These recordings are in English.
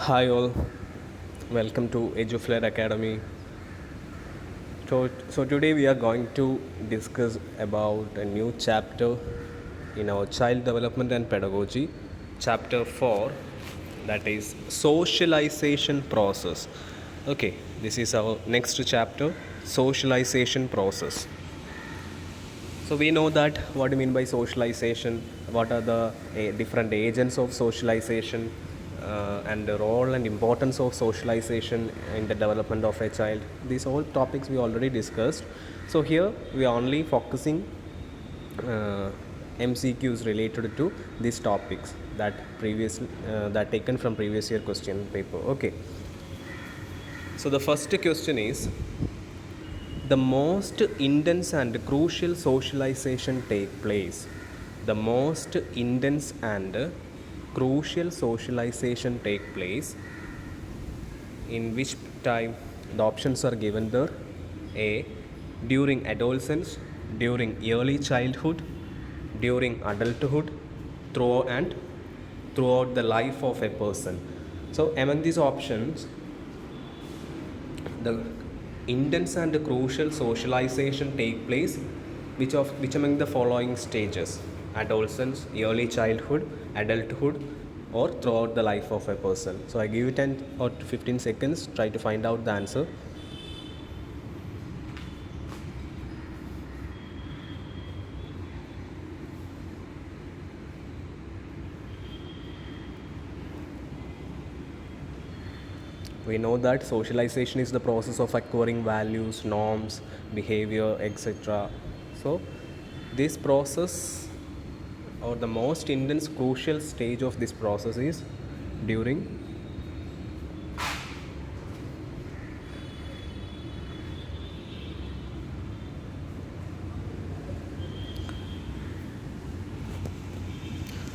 Hi all, welcome to EduFlare Academy. So today we are going to discuss about a new chapter in our Child Development and Pedagogy, chapter 4, that is Socialization Process. Okay, this is our next chapter, Socialization Process. So we know that what do you mean by socialization, what are the different agents of socialization, and the role and importance of socialization in the development of a child. These all topics we already discussed. So here we are only focusing MCQs related to these topics that taken from previous year question paper. Okay. So the first question is, the most intense and crucial socialization take place. The most intense and crucial socialization take place in which time? The options are given there. A, during adolescence, during early childhood, during adulthood, throughout the life of a person. So among these options, the intense and crucial socialization take place which among the following stages: adolescence, early childhood, adulthood, or throughout the life of a person. So I give you 10 or 15 seconds, try to find out the answer. We know that socialization is the process of acquiring values, norms, behavior, etc. So this process, or the most intense crucial stage of this process, is during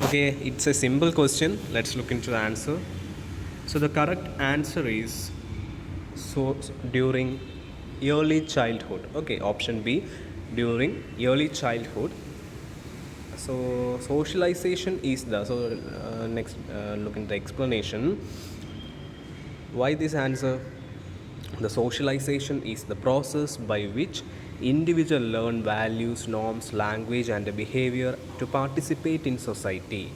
okay, it's a simple question. Let's look into the answer. So the correct answer is during early childhood. Okay, option B, during early childhood. So socialization is the next look into the explanation. Why this answer? The socialization is the process by which individual learn values, norms, language, and behavior to participate in society.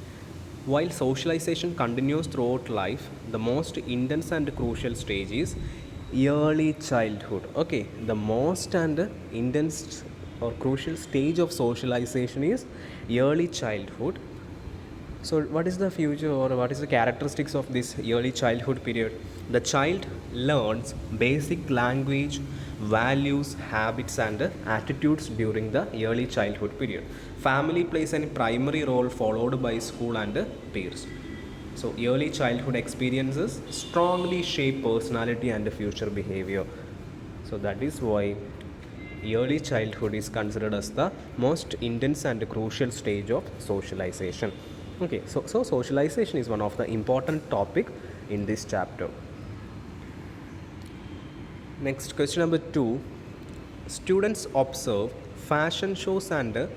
While socialization continues throughout life, the most intense and crucial stage is early childhood. Okay, the most and intense or crucial stage of socialization is early childhood. So what is the future, or what is the characteristics of this early childhood period? The child learns basic language, values, habits, and attitudes during the early childhood period. Family plays a primary role, followed by school and peers. So early childhood experiences strongly shape personality and future behavior. So that is why early childhood is considered as the most intense and crucial stage of socialization. Okay, so socialization is one of the important topic in this chapter. Next, question number 2. Students observe fashion shows and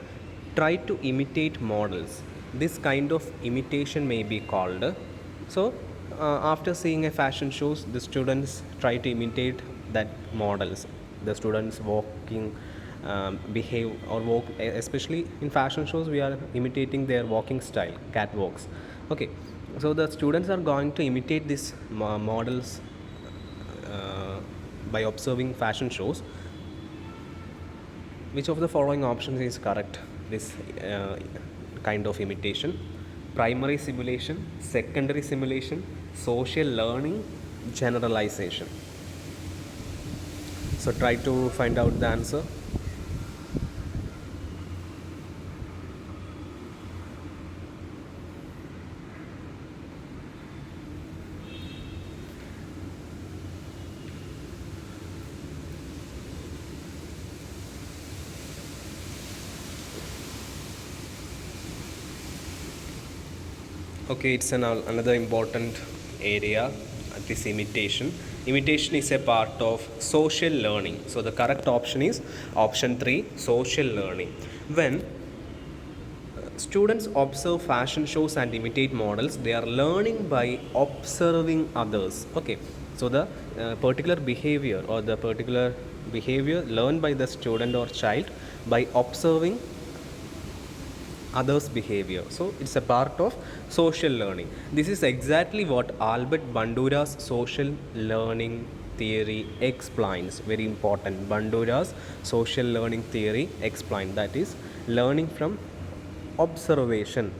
try to imitate models. This kind of imitation may be called. After seeing a fashion shows, the students try to imitate that models. The students walking, behave or walk, especially in fashion shows, we are imitating their walking style, catwalks. Okay, so the students are going to imitate these models by observing fashion shows. Which of the following options is correct? This kind of imitation: primary simulation, secondary simulation, social learning, generalization. So try to find out the answer. Okay, it's another important area, this imitation. Imitation is a part of social learning. So the correct option is option 3, social learning. When Students observe fashion shows and imitate models. They are learning by observing others. Okay, so the particular behavior or the particular behavior learned by the student or child by observing others behavior. So it's a part of social learning. This is exactly what Albert Bandura's social learning theory explains. Very important. Bandura's social learning theory explains, that is learning from observation.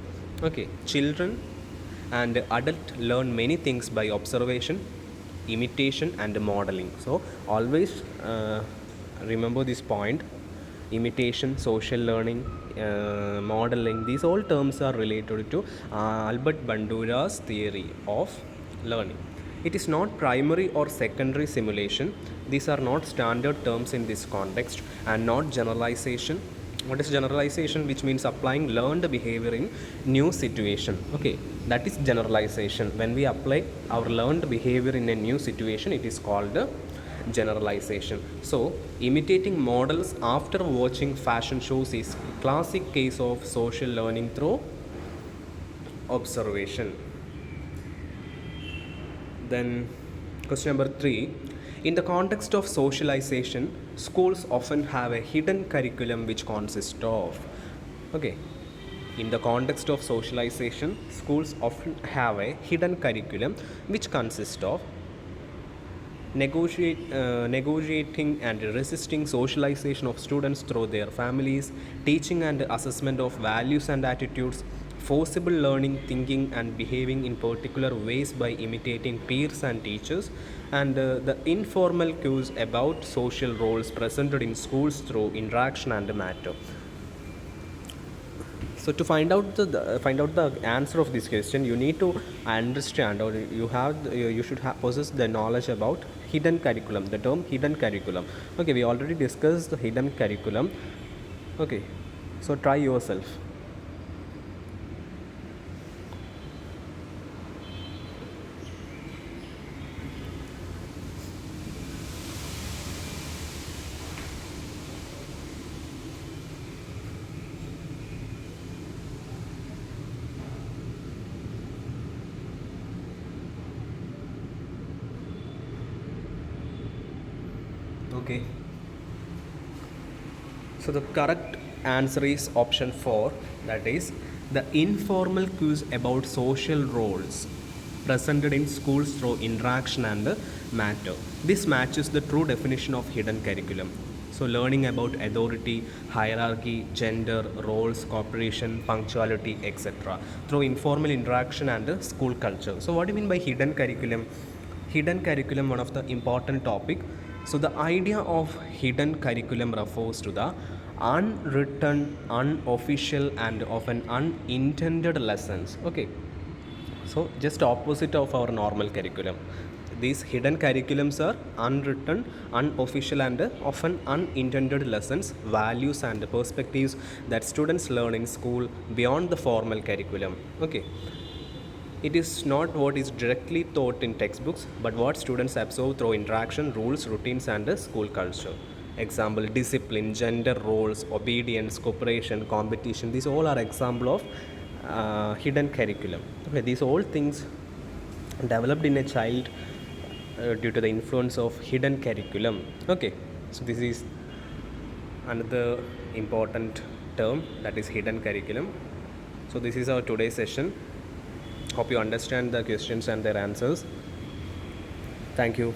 Okay, children and adult learn many things by observation, imitation and modeling. So always remember this point: imitation, social learning, modeling. These all terms are related to Albert Bandura's theory of learning. It is not primary or secondary simulation. These are not standard terms in this context and not generalization. What is generalization? Which means applying learned behavior in new situation. Okay, that is generalization. When we apply our learned behavior in a new situation, it is called generalization. So imitating models after watching fashion shows is classic case of social learning through observation. Then question number 3. In the context of socialization, schools often have a hidden curriculum which consists of. Okay, in the context of socialization, schools often have a hidden curriculum which consists of negotiating and resisting socialization of students through their families, teaching and assessment of values and attitudes, forcible learning, thinking and behaving in particular ways by imitating peers and teachers, and the informal cues about social roles presented in schools through interaction and matter. So to find out the answer of this question, you need to understand, or you should possess the knowledge about hidden curriculum. The term hidden curriculum. Okay, we already discussed the hidden curriculum. Okay, so try yourself. Okay, so the correct answer is option 4, that is the informal cues about social roles presented in schools through interaction and matter. This matches the true definition of hidden curriculum. So learning about authority, hierarchy, gender, roles, cooperation, punctuality, etc. through informal interaction and school culture. So what do you mean by hidden curriculum? Hidden curriculum, one of the important topic. So the idea of hidden curriculum refers to the unwritten, unofficial and often unintended lessons. Okay, so just opposite of our normal curriculum. These hidden curriculums are unwritten, unofficial and often unintended lessons, values and perspectives that students learn in school beyond the formal curriculum. Okay, it is not what is directly taught in textbooks, but what students absorb through interaction, rules, routines, and school culture. Example: discipline, gender roles, obedience, cooperation, competition. These all are example of hidden curriculum. Okay, these all things developed in a child due to the influence of hidden curriculum. Okay, so this is another important term, that is hidden curriculum. So this is our today's session. Hope you understand the questions and their answers. Thank you.